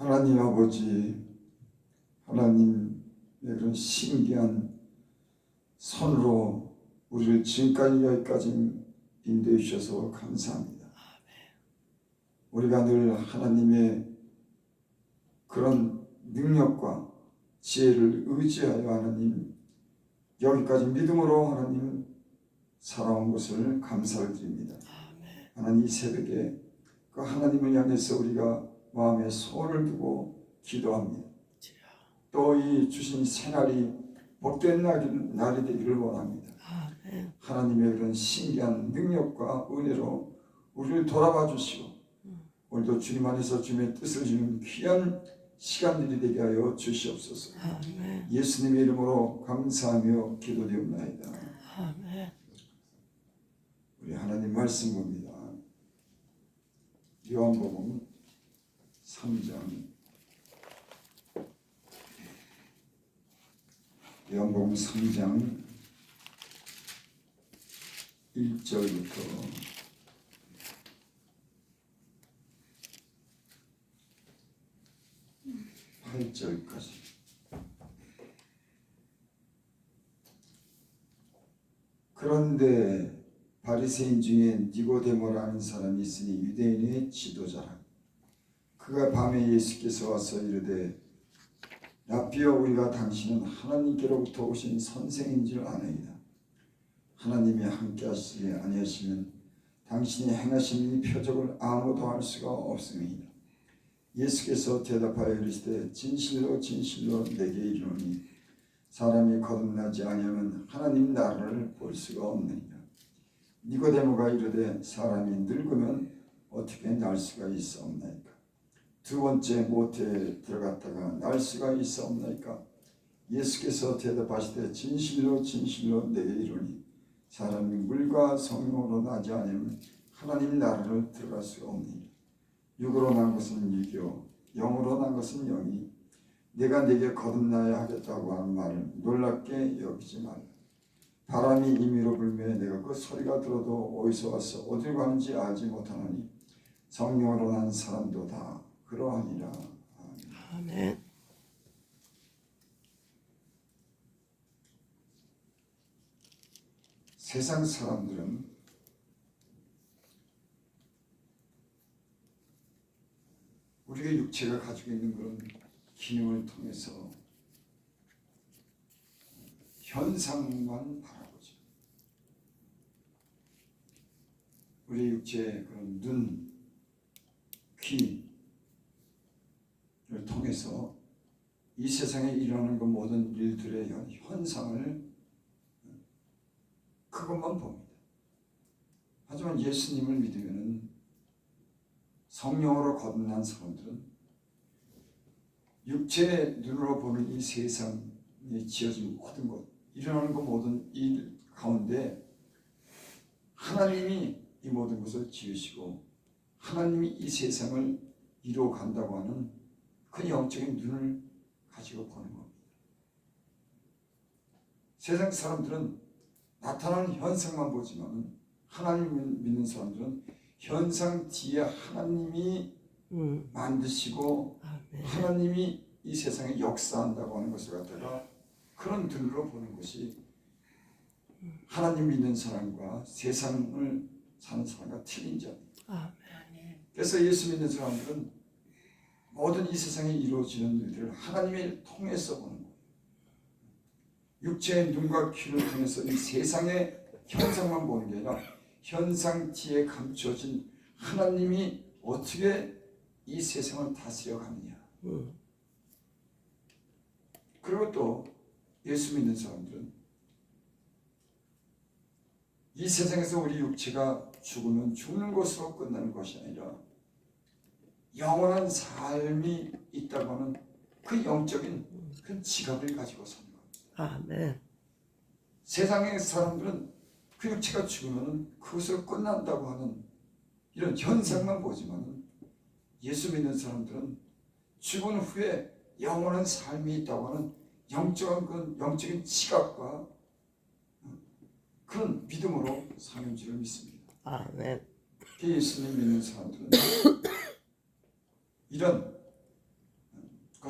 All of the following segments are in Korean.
하나님 아버지, 하나님의 그런 신기한 손으로 우리를 지금까지 여기까지 인도해 주셔서 감사합니다. 우리가 늘 하나님의 그런 능력과 지혜를 의지하여 하나님 여기까지 믿음으로 하나님 살아온 것을 감사를 드립니다. 하나님 이 새벽에 그 하나님을 향해서 우리가 마음에 소원을 두고 기도합니다. 또 이 주신 새날이 복된 날이 되기를 원합니다. 하나님의 그런 신기한 능력과 은혜로 우리를 돌아봐 주시고 오늘도 주님 안에서 주님의 뜻을 주는 귀한 시간들이 되게 하여 주시옵소서. 예수님의 이름으로 감사하며 기도드립니다. 우리 하나님 말씀 봅니다. 요한복음 3장 요한복음 3장 1절부터 8절까지. 그런데 바리새인 중에 니고데모라는 사람이 있으니 유대인의 지도자라. 그가 밤에 예수께서 와서 이르되 라비여, 우리가 당신은 하나님께로부터 오신 선생인 줄 아나이다. 하나님이 함께 하시지 아니하시면 당신이 행하신 이 표적을 아무도 할 수가 없음이니이다. 예수께서 대답하여 이르시되 진실로 진실로 내게 이르노니 사람이 거듭나지 아니하면 하나님 나라를 볼 수가 없느니라. 니고데모가 이르되 사람이 늙으면 어떻게 날 수가 있사옵나이까? 두 번째 모태에 들어갔다가 날 수가 있사옵나이까? 예수께서 대답하시되 진실로 진실로 내게 이르노니 사람이 물과 성령으로 나지 않으면 하나님 나라를 들어갈 수가 없느니라. 육으로 난 것은 육이요 영으로 난 것은 영이. 내가 네게 거듭나야 하겠다고 하는 말을 놀랍게 여기지 말라. 바람이 임의로 불며 내가 그 소리가 들어도 어디서 와서 어디로 가는지 알지 못하노니 성령으로 난 사람도 다 그러하니라. 아멘. 세상 사람들은 우리의 육체가 가지고 있는 그런 기능을 통해서 현상만 바라보죠. 우리의 육체의 그런 눈, 귀를 통해서 이 세상에 일어나는 그 모든 일들의 현상을 그것만 봅니다. 하지만 예수님을 믿으면 성령으로 거듭난 사람들은 육체의 눈으로 보는 이 세상에 지어진 모든 것, 일어나는 그 모든 일 가운데 하나님이 이 모든 것을 지으시고 하나님이 이 세상을 이루어 간다고 하는 그 영적인 눈을 가지고 보는 겁니다. 세상 사람들은 나타나는 현상만 보지만 하나님 믿는 사람들은 현상 뒤에 하나님이 만드시고 하나님이 이 세상에 역사한다고 하는 것을 갖다가 그런 눈으로 보는 것이 하나님 믿는 사람과 세상을 사는 사람과 틀린 점입니다. 그래서 예수 믿는 사람들은 모든 이 세상에 이루어지는 일들을 하나님을 통해서 보는 거예요. 육체의 눈과 귀를 통해서 이 세상의 현상만 보는 게 아니라 현상 뒤에 감춰진 하나님이 어떻게 이 세상을 다스려 가느냐. 그리고 또 예수 믿는 사람들은 이 세상에서 우리 육체가 죽으면 죽는 것으로 끝나는 것이 아니라 영원한 삶이 있다고 하는 그 영적인 그 지각을 가지고 사는 겁니다. 아멘. 세상의 사람들은 그 육체가 죽으면 그것으로 끝난다고 하는 이런 현상만 보지만 예수 믿는 사람들은 죽은 후에 영원한 삶이 있다고 하는 영적인 지각과 그런 믿음으로 사는 줄을 믿습니다. 예수님 믿는 사람들은 이런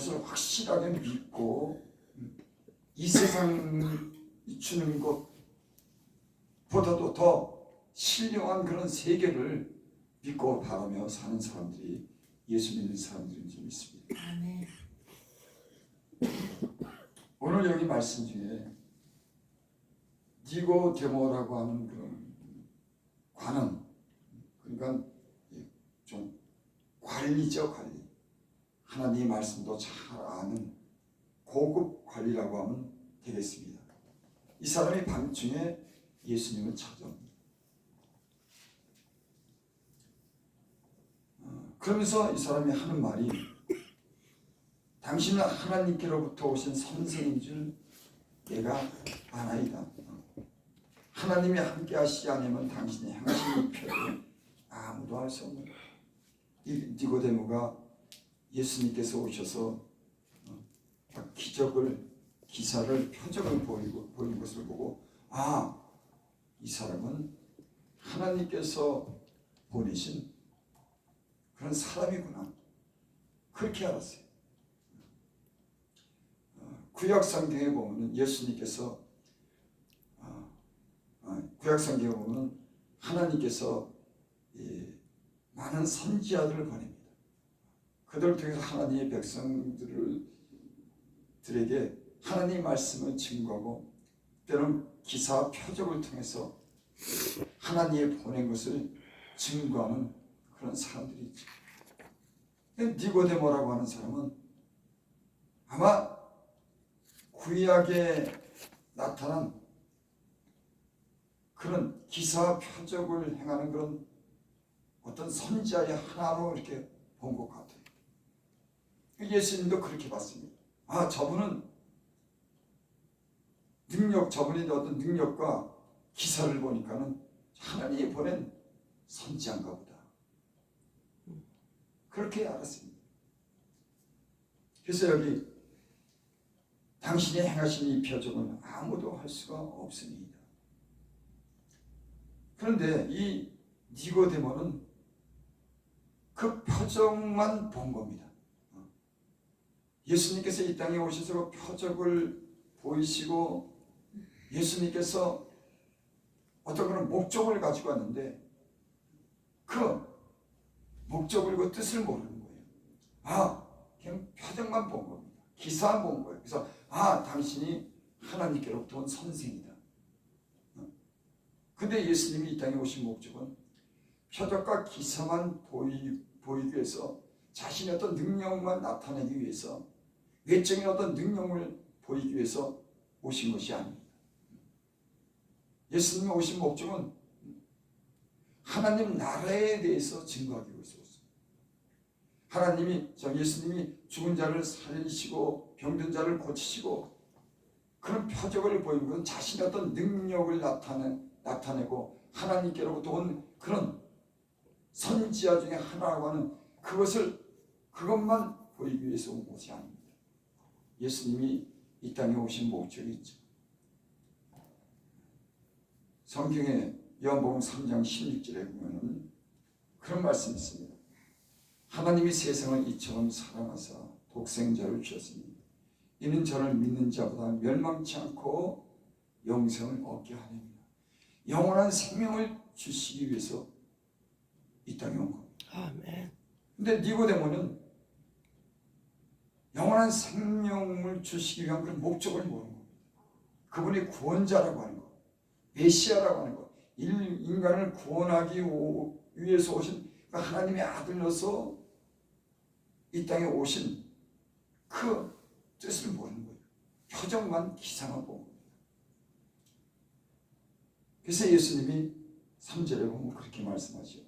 것을 확실하게 믿고 이 세상이 주는 것보다도 더 신령한 그런 세계를 믿고 바라며 사는 사람들이 예수 믿는 사람들인 줄 믿습니다. 아멘. 오늘 여기 말씀 중에 니고데모라고 하는 그런 관원, 그러니까 좀 관리죠, 관리. 하나님의 말씀도 잘 아는 고급 관리라고 하면 되겠습니다. 이 사람이 밤중에 예수님을 찾아옵니다. 그러면서 이 사람이 하는 말이 당신은 하나님께로부터 오신 선생인 줄 내가 아나이다. 하나님이 함께 하시지 않으면 당신이 행하신 이 표를 아무도 알 수 없는 이 니고데모가 예수님께서 오셔서 기사를 표적을 보이는 것을 보고 이 사람은 하나님께서 보내신 그런 사람이구나, 그렇게 알았어요. 구약성경에 보면 예수님께서 구약성경에 보면 하나님께서 많은 선지자들을 보냅니다. 그들을 통해서 하나님의 백성들에게 하나님의 말씀을 증거하고 때로는 기사 표적을 통해서 하나님이 보낸 것을 증거하는 그런 사람들이 있죠. 니고데모라고 하는 사람은 아마 구약에 나타난 그런 기사 표적을 행하는 그런 어떤 선지자의 하나로 이렇게 본 것 같아요. 예수님도 그렇게 봤습니다. 저분은 저분이 어떤 능력과 기사를 보니까는 하나님이 보낸 선지자인가 보다, 그렇게 알았습니다. 그래서 여기 당신이 행하신 이 표적은 아무도 할 수가 없습니다. 그런데 이 니고데모는 그 표적만 본 겁니다. 예수님께서 이 땅에 오셔서 그 표적을 보이시고 예수님께서 어떤 그런 목적을 가지고 왔는데 그 목적을 그 뜻을 모르는 거예요. 그냥 표적만 본 겁니다. 기사만 본 거예요. 그래서 당신이 하나님께로부터 온 선생이다. 근데 예수님이 이 땅에 오신 목적은 표적과 기사만 보이기 위해서, 자신의 어떤 능력만 나타내기 위해서, 외적인 어떤 능력을 보이기 위해서 오신 것이 아닙니다. 예수님이 오신 목적은 하나님 나라에 대해서 증거하기 위해서 왔습니다. 예수님이 죽은 자를 살리시고 병든 자를 고치시고 그런 표적을 보이는 것은 자신의 어떤 능력을 나타내고 하나님께로부터 온 그런 선지자 중에 하나라고 하는 그것만 보이기 위해서 온 것이 아닙니다. 예수님이 이 땅에 오신 목적이 있죠. 성경에 요한복음 3장 16절에 보면 그런 말씀이 있습니다. 하나님이 세상을 이처럼 사랑하사 독생자를 주셨으니 이는 저를 믿는 자보다 멸망치 않고 영생을 얻게 하렵니다. 영원한 생명을 주시기 위해서 이 땅에 온 겁니다. 아멘. 근데 니고데모는 영원한 생명을 주시기 위한 그런 목적을 모르는 겁니다. 그분이 구원자라고 하는 것, 메시아라고 하는 것, 인간을 구원하기 위해서 오신 하나님의 아들로서 이 땅에 오신 그 뜻을 모르는 거예요. 표정만 기상을 본 겁니다. 그래서 예수님이 3절에 보면 그렇게 말씀하죠.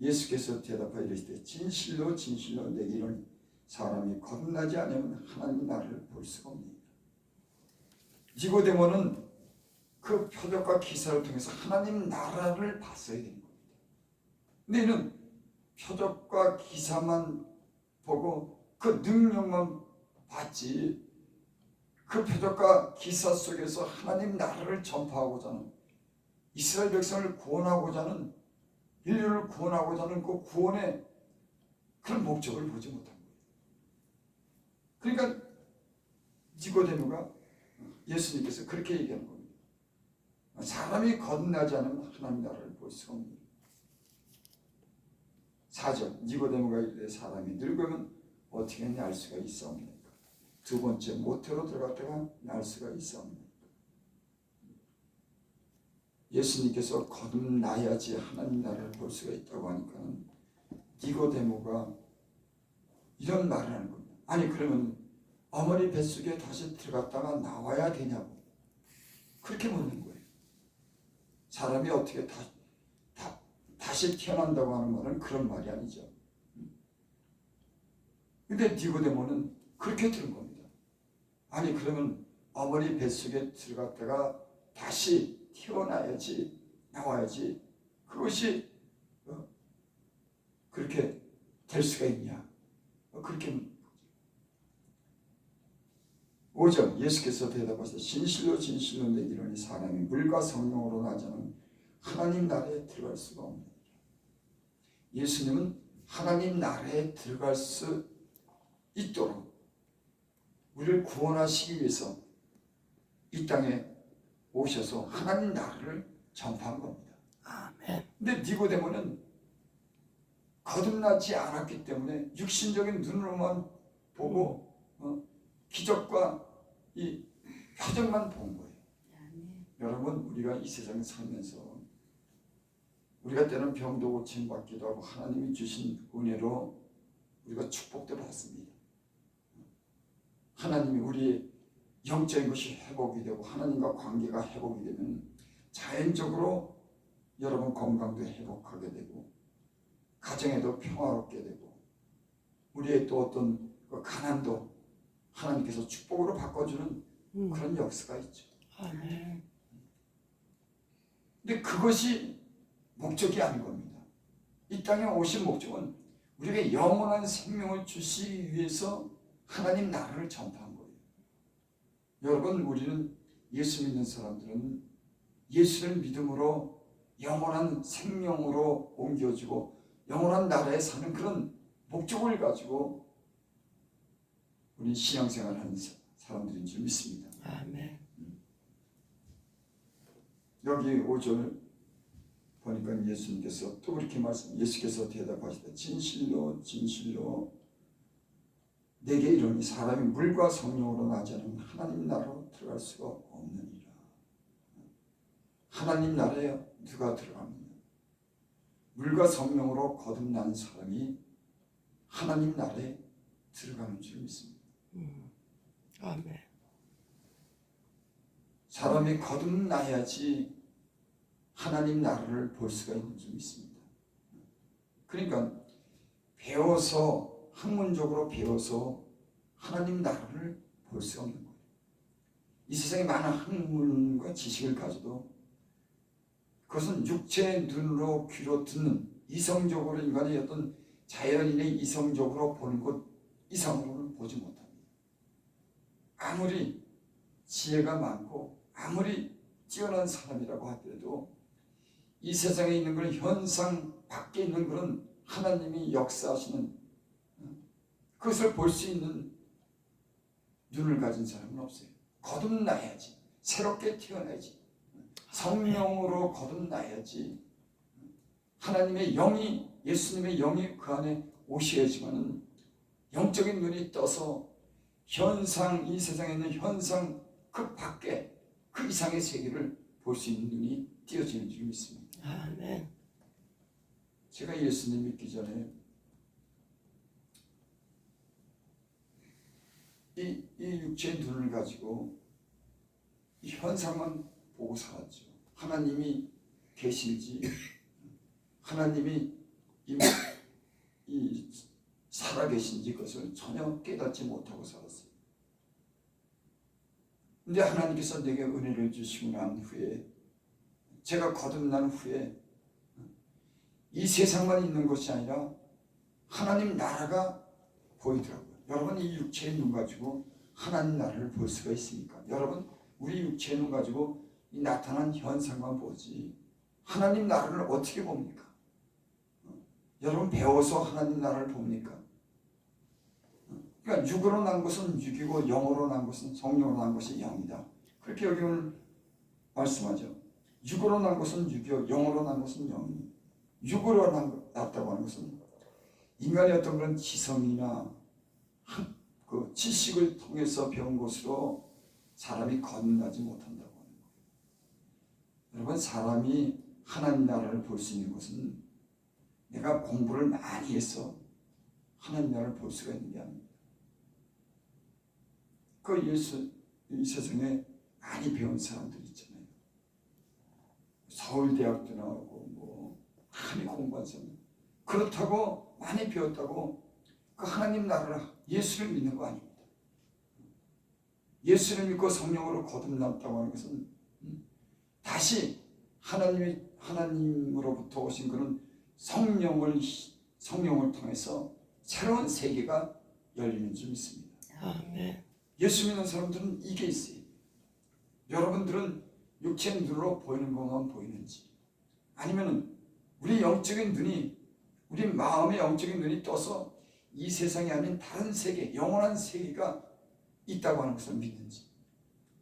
예수께서 대답하여 이르시되 진실로 진실로 내게 이르노니 사람이 거듭나지 않으면 하나님 나라를 볼 수가 없느니라. 니고데모는 그 표적과 기사를 통해서 하나님 나라를 봤어야 되는 겁니다. 근데 이는 표적과 기사만 보고 그 능력만 봤지, 그 표적과 기사 속에서 하나님 나라를 전파하고자 하는, 이스라엘 백성을 구원하고자 하는, 인류를 구원하고자 하는 그 구원의 그런 목적을 보지 못한 거예요. 그러니까 니고데모가 예수님께서 그렇게 얘기하는 겁니다. 사람이 거듭나지 않으면 하나님 나라를 볼 수가 없는. 4절 니고데모가 이르되 사람이 늙으면 어떻게 날 수가 있사옵니까? 두 번째 모태로 들어갔다가 날 수가 있사옵니까? 예수님께서 거듭나야지 하나님 나라를 볼 수가 있다고 하니까는 니고데모가 이런 말을 하는 겁니다. 아니 그러면 어머니 뱃속에 다시 들어갔다가 나와야 되냐고 그렇게 묻는 거예요. 사람이 어떻게 다시 태어난다고 하는 말은 그런 말이 아니죠. 근데 니고데모는 그렇게 들은 겁니다. 아니 그러면 어머니 뱃속에 들어갔다가 다시 태어나야지 나와야지 그것이 그렇게 될 수가 있냐 그렇게 5절 예수께서 대답하시되 진실로 진실로 내게 이르노니 사람이 물과 성령으로 나지 않으면 하나님 나라에 들어갈 수가 없느니라. 예수님은 하나님 나라에 들어갈 수 있도록 우리를 구원하시기 위해서 이 땅에 오셔서 하나님 나라를 전파한 겁니다. 아멘. 근데 니고데모는 거듭나지 않았기 때문에 육신적인 눈으로만 보고 기적과 이 표적만 본 거예요. 여러분 우리가 이 세상에 살면서 우리가 때는 병도 고침 받기도 하고 하나님이 주신 은혜로 우리가 축복도 받습니다. 하나님이 우리의 영적인 것이 회복이 되고 하나님과 관계가 회복이 되면 자연적으로 여러분 건강도 회복하게 되고 가정에도 평화롭게 되고 우리의 또 어떤 가난도 하나님께서 축복으로 바꿔주는 그런 역사가 있죠. 아멘. 근데 그것이 목적이 아닌 겁니다. 이 땅에 오신 목적은 우리에게 영원한 생명을 주시기 위해서 하나님 나라를 전파한 거예요. 여러분 우리는 예수 믿는 사람들은 예수를 믿음으로 영원한 생명으로 옮겨지고 영원한 나라에 사는 그런 목적을 가지고 우리 신앙생활을 하는 사람들인 줄 믿습니다. 아멘. 여기 5절 보니까 예수님께서 또 그렇게 예수께서 대답하시되 진실로 진실로 내게 이르노니 사람이 물과 성령으로 나지 않으면 하나님 나라로 들어갈 수가 없느니라. 하나님 나라에 누가 들어가느냐? 물과 성령으로 거듭난 사람이 하나님 나라에 들어가는 줄 믿습니다. 아멘. 사람이 거듭나야지 하나님 나라를 볼 수가 있는 줄 믿습니다. 그러니까 배워서 학문적으로 배워서 하나님 나라를 볼 수 없는 거예요. 이 세상에 많은 학문과 지식을 가져도 그것은 육체의 눈으로 귀로 듣는 이성적으로 인간의 어떤 자연인의 이성적으로 보는 것 이상으로는 보지 못합니다. 아무리 지혜가 많고 아무리 뛰어난 사람이라고 하더라도 이 세상에 있는 그런 현상 밖에 있는 그런 하나님이 역사하시는 그것을 볼 수 있는 눈을 가진 사람은 없어요. 거듭나야지. 새롭게 태어나야지. 성령으로 거듭나야지. 하나님의 영이 예수님의 영이 그 안에 오셔야지만은 영적인 눈이 떠서 현상 이 세상에 있는 현상 그 밖에 그 이상의 세계를 볼 수 있는 눈이 띄어지는 줄 믿습니다. 아멘. 제가 예수님 믿기 전에 이 육체의 눈을 가지고 이 현상만 보고 살았죠. 하나님이 계실지 하나님이 이 살아계신지 그것을 전혀 깨닫지 못하고 살았어요. 근데 하나님께서 내게 은혜를 주시고 난 후에 제가 거듭난 후에 이 세상만 있는 것이 아니라 하나님 나라가 보이더라고요. 여러분 이 육체의 눈 가지고 하나님 나라를 볼 수가 있습니까? 여러분 우리 육체의 눈 가지고 이 나타난 현상만 보지 하나님 나라를 어떻게 봅니까? 여러분 배워서 하나님 나라를 봅니까? 그러니까 육으로 난 것은 육이고 영으로 난 것은 성령으로 난 것이 영이다. 그렇게 여기 오늘 말씀하죠. 육으로 난 것은 육이요 영으로 난 것은 영이. 육으로 났다고 하는 것은 인간의 어떤 그런 지성이나 그 지식을 통해서 배운 것으로 사람이 거듭나지 못한다고 하는 거예요. 여러분, 사람이 하나님 나라를 볼 수 있는 것은 내가 공부를 많이 해서 하나님 나라를 볼 수가 있는 게 아닙니다. 이 세상에 많이 배운 사람들 있잖아요. 서울대학도 나오고 많이 공부한 사람. 그렇다고 많이 배웠다고 그 하나님 나라를 예수를 믿는 거 아닙니다. 예수를 믿고 성령으로 거듭났다고 하는 것은 다시 하나님으로부터 오신 그런 성령을 통해서 새로운 세계가 열리는 줄 믿습니다. 아멘. 예수 믿는 사람들은 이게 있어요. 여러분들은 육체의 눈으로 보이는 것만 보이는지, 아니면 우리 영적인 눈이, 우리 마음의 영적인 눈이 떠서 이 세상이 아닌 다른 세계, 영원한 세계가 있다고 하는 것을 믿는지,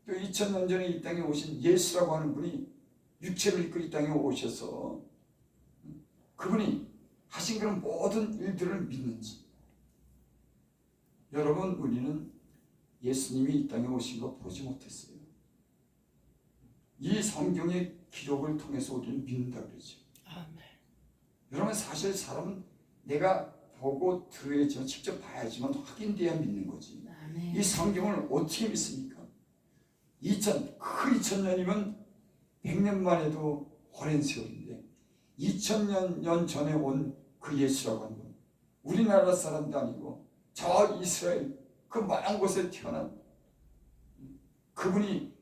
또 2000년 전에 이 땅에 오신 예수라고 하는 분이 육체를 입고 이 땅에 오셔서 그분이 하신 그런 모든 일들을 믿는지. 여러분, 우리는 예수님이 이 땅에 오신 거 보지 못했어요. 이 성경의 기록을 통해서 우리는 믿는다 그러죠. 아멘. 여러분, 사실 사람은 내가 보고 들어야지만, 직접 봐야지만 확인돼야 믿는 거지. 아멘. 이 성경을 어떻게 믿습니까? 2000년이면 100년만 해도 오랜 세월인데 2000년 전에 온 그 예수라고 하는 분, 우리나라 사람도 아니고 저 이스라엘 그 많은 곳에 태어난 그분이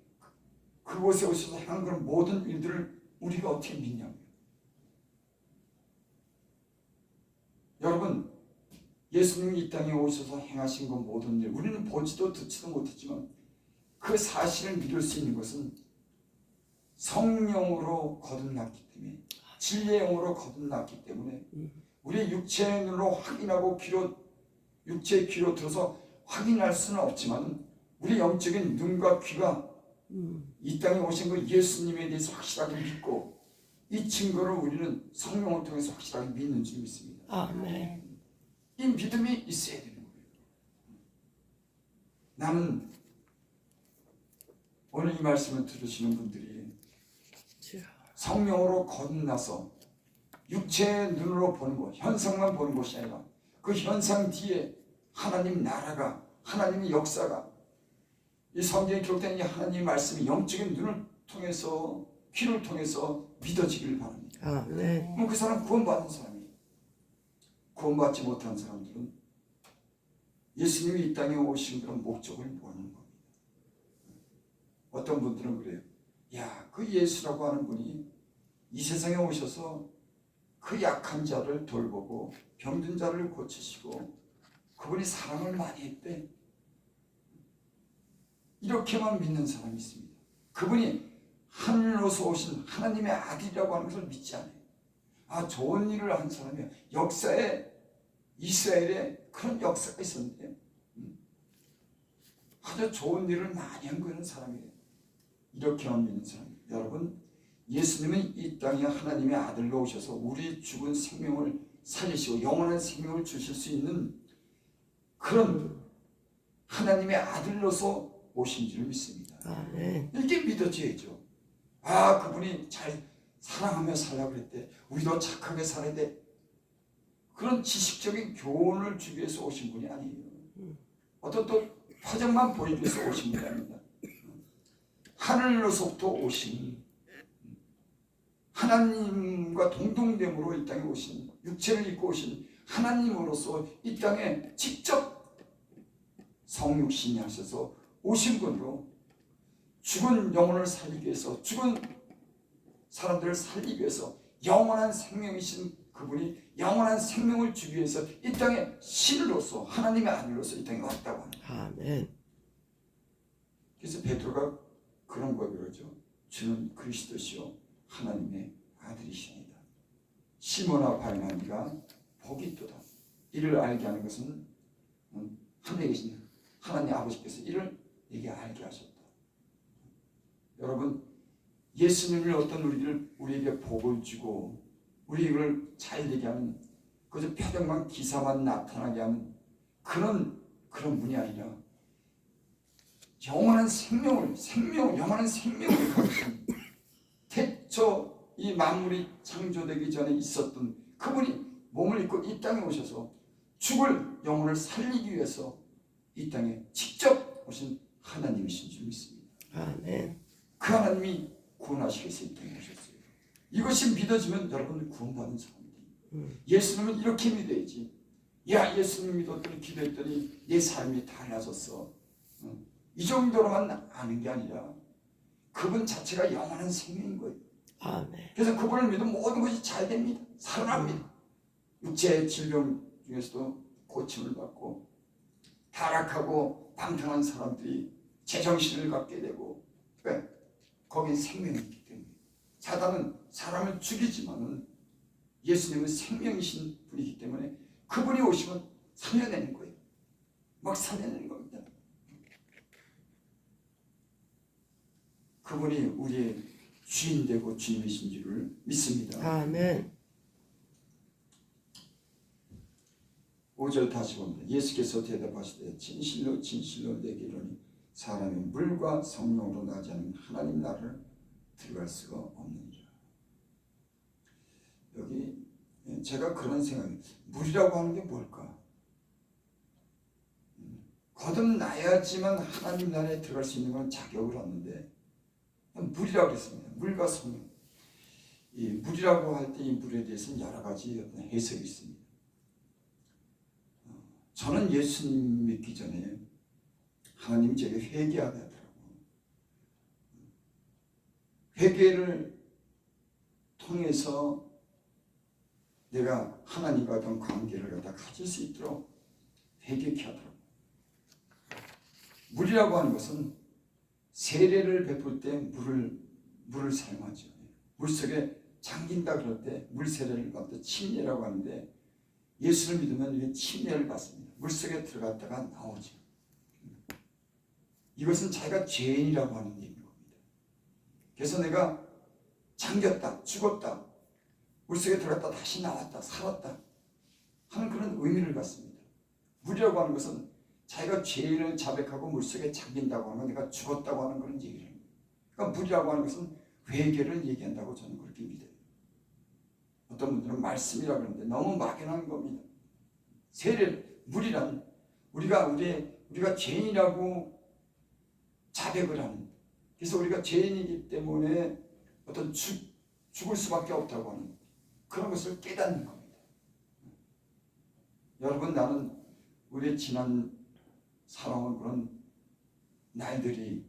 그곳에 오셔서 행한 그런 모든 일들을 우리가 어떻게 믿냐고요. 여러분, 예수님이 이 땅에 오셔서 행하신 그 모든 일, 우리는 보지도 듣지도 못했지만 그 사실을 믿을 수 있는 것은 성령으로 거듭났기 때문에, 진리의 영으로 거듭났기 때문에 우리 육체의 눈으로 확인하고 육체의 귀로 들어서 확인할 수는 없지만 우리 영적인 눈과 귀가 이 땅에 오신 그 예수님에 대해서 확실하게 믿고 이 증거를 우리는 성령을 통해서 확실하게 믿는 줄 믿습니다. 아멘. 이 믿음이 있어야 되는 거예요. 나는 오늘 이 말씀을 들으시는 분들이 성령으로 거듭나서 육체의 눈으로 보는 것, 현상만 보는 것이 아니라 그 현상 뒤에 하나님 나라가, 하나님의 역사가, 이 성경에 기록된 이 하나님의 말씀이 영적인 눈을 통해서, 귀를 통해서 믿어지기를 바랍니다. 아멘. 그럼 그 사람 구원받는 사람이에요. 구원받지 못한 사람들은 예수님이 이 땅에 오신 그런 목적을 모르는 겁니다. 어떤 분들은 그래요. 야, 그 예수라고 하는 분이 이 세상에 오셔서 그 약한 자를 돌보고 병든 자를 고치시고 그분이 사랑을 많이 했대. 이렇게만 믿는 사람이 있습니다. 그분이 하늘로서 오신 하나님의 아들이라고 하는 것을 믿지 않아요. 아, 좋은 일을 한 사람이야. 역사에, 이스라엘에 그런 역사가 있었는데 아주 좋은 일을 많이 한 그런 사람이에요. 이렇게만 믿는 사람이에요. 여러분, 예수님은 이 땅에 하나님의 아들로 오셔서 우리 죽은 생명을 살리시고 영원한 생명을 주실 수 있는 그런 하나님의 아들로서 오신 줄 믿습니다. 아멘. 이렇게 믿어져야죠. 아, 그분이 잘 사랑하며 살라고 그랬대. 우리도 착하게 살아야 돼. 그런 지식적인 교훈을 주기 위해서 오신 분이 아니에요. 어떤 또 표정만 보이기 위해서 오신 분이 아닙니다. 하늘로서부터 오신, 하나님과 동등됨으로 이 땅에 오신, 육체를 입고 오신 하나님으로서 이 땅에 직접 성육신이 하셔서 오신 분으로 죽은 영혼을 살리기 위해서, 죽은 사람들을 살리기 위해서 영원한 생명이신 그분이 영원한 생명을 주기 위해서 이 땅에 신으로서, 하나님의 아들로서 이 땅에 왔다고 합니다. 아멘. 그래서 베드로가 그런 고백을 하죠. 주는 그리스도시요 하나님의 아들이시니이다. 시몬아 바요나 네가 복이 있도다. 이를 알게 하는 것은 하늘에 계신 하나님 아버지께서 이를 내게 알게 하셨다. 여러분, 예수님을 어떤 우리에게 복을 주고 우리 이걸 잘 되게 하는, 그저 표정만 기사만 나타나게 하는 그런 분이 아니라 영원한 생명을 영원한 생명을 가지신, 태초 이 만물이 창조되기 전에 있었던 그분이 몸을 입고 이 땅에 오셔서 죽을 영혼을 살리기 위해서 이 땅에 직접 오신 하나님이신 줄 믿습니다. 아멘. 그 하나님이 구원하시기 위해서 이 땅에 오셨어요. 이것이 믿어지면 여러분 구원받은 사람들이, 예수님은 이렇게 믿어야지. 야, 예수님 믿었더니 기도했더니 내 삶이 달라졌어. 이 정도로만 아는 게 아니라 그분 자체가 영원한 생명인 거예요. 아멘. 그래서 그분을 믿으면 모든 것이 잘 됩니다. 살아납니다. 육체의 질병 중에서도 고침을 받고 타락하고 방탕한 사람들이 제정신을 갖게 되고, 왜? 거긴 생명이 있기 때문에. 사단은 사람을 죽이지만은 예수님은 생명이신 분이기 때문에 그분이 오시면 살려내는 거예요. 막 살려내는 겁니다. 그분이 우리의 주인 되고 주님이신 줄을 믿습니다. 아멘. 5절 다시 봅니다. 예수께서 대답하시되 진실로 진실로 내게 이르노니 사람이 물과 성령으로 나지 않으면 하나님 나라를 들어갈 수가 없느니라. 여기 제가 그런 생각이, 물이라고 하는 게 뭘까? 거듭나야지만 하나님 나라에 들어갈 수 있는 건 자격을 얻는데 물이라고 했습니다. 물과 성령. 이 물이라고 할 때 이 물에 대해서는 여러 가지 어떤 해석이 있습니다. 저는 예수님 믿기 전에 하나님이 제게 회개하게 하더라고요. 회개를 통해서 내가 하나님과 어떤 관계를 갖다 가질 수 있도록 회개케 하더라고요. 물이라고 하는 것은 세례를 베풀 때 물을 사용하죠. 물속에 잠긴다 그럴 때 물세례를 받을 때 침례라고 하는데, 예수를 믿으면 이게 침례를 받습니다. 물속에 들어갔다가 나오죠. 이것은 자기가 죄인이라고 하는 얘기인 겁니다. 그래서 내가 잠겼다, 죽었다, 물속에 들어갔다 다시 나왔다, 살았다 하는 그런 의미를 갖습니다. 물이라고 하는 것은 자기가 죄를 자백하고 물속에 잠긴다고 하면 내가 죽었다고 하는 그런 얘기를 합니다. 그러니까 물이라고 하는 것은 회개를 얘기한다고 저는 그렇게 믿어요. 어떤 분들은 말씀이라고 하는데 너무 막연한 겁니다. 물이란 우리가 죄인이라고 자백을 하는, 그래서 우리가 죄인이기 때문에 어떤 죽을 수밖에 없다고 하는 그런 것을 깨닫는 겁니다. 여러분, 나는 우리의 지난 살아온 그런 날들이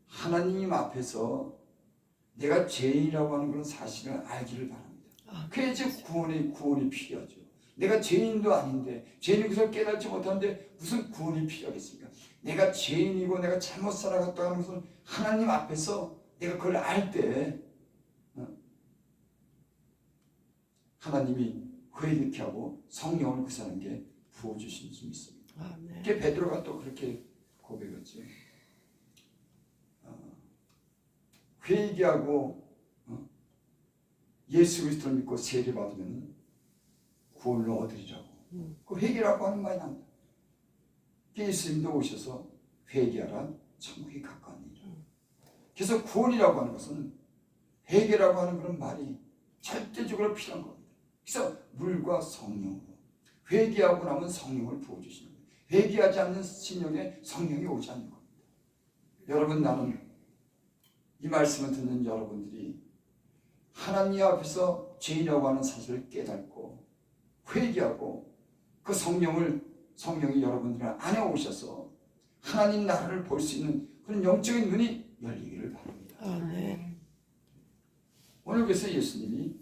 하나님 앞에서 내가 죄인이라고 하는 그런 사실을 알기를 바랍니다. 그래야지 구원이 필요하죠. 내가 죄인도 아닌데, 죄인인 것을 깨닫지 못하는데 무슨 구원이 필요하겠습니까? 내가 죄인이고 내가 잘못 살아갔다고 하는 것을 하나님 앞에서 내가 그걸 알 때 하나님이 회개케 하고 성령을 그 사람에게 부어주신 줄 믿습니다. 아멘. 그게 베드로가 또 그렇게 고백했죠. 회개하고 예수 그리스도를 믿고 세례 받으면 구원을 얻으리라고. 그 회개라고 하는 말이 납니다. 예수님도 오셔서 회개하라, 천국이 가까우니라. 그래서 구원이라고 하는 것은 회개라고 하는 그런 말이 절대적으로 필요한 겁니다. 그래서 물과 성령으로 회개하고 나면 성령을 부어주시는 거예요. 회개하지 않는 심령에 성령이 오지 않는 겁니다. 여러분, 나는 이 말씀을 듣는 여러분들이 하나님 앞에서 죄인이라고 하는 사실을 깨닫고 회개하고 그 성령이 여러분들 안에 오셔서 하나님 나라를 볼 수 있는 그런 영적인 눈이 열리기를 바랍니다. 아멘. 오늘 그래서 예수님이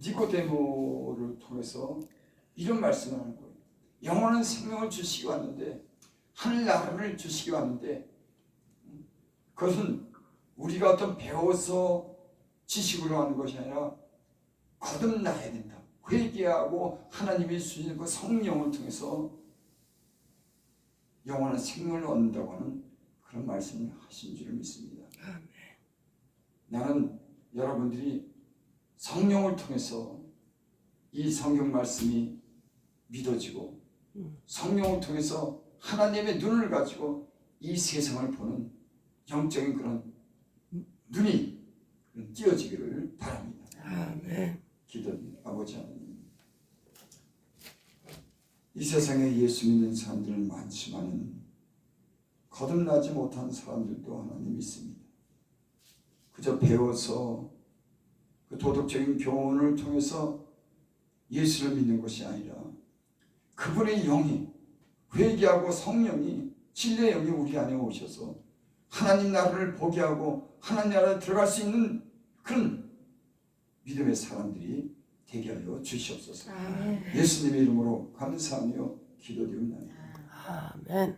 니고데모를 통해서 이런 말씀을 하는 거예요. 영원한 생명을 주시기 왔는데, 하늘 나라를 주시기 왔는데, 그것은 우리가 어떤 배워서 지식으로 하는 것이 아니라 거듭나야 된다. 회개하고 하나님이 주시는 그 성령을 통해서 영원한 생명을 얻는다고 하는 그런 말씀을 하신 줄 믿습니다. 나는 여러분들이 성령을 통해서 이 성경 말씀이 믿어지고 성령을 통해서 하나님의 눈을 가지고 이 세상을 보는 영적인 그런 눈이 띄어지기를 바랍니다. 아멘. 기도합니다. 아버지 하나님, 이 세상에 예수 믿는 사람들은 많지만 거듭나지 못한 사람들도 하나님 있습니다. 그저 배워서 그 도덕적인 교훈을 통해서 예수를 믿는 것이 아니라 그분의 영이, 회개하고 성령이, 진리의 영이 우리 안에 오셔서 하나님 나라를 보게 하고 하나님 나라에 들어갈 수 있는 그런 믿음의 사람들이 되게 하여 주시옵소서. 예수님의 이름으로 감사하며 기도드립니다. 아멘.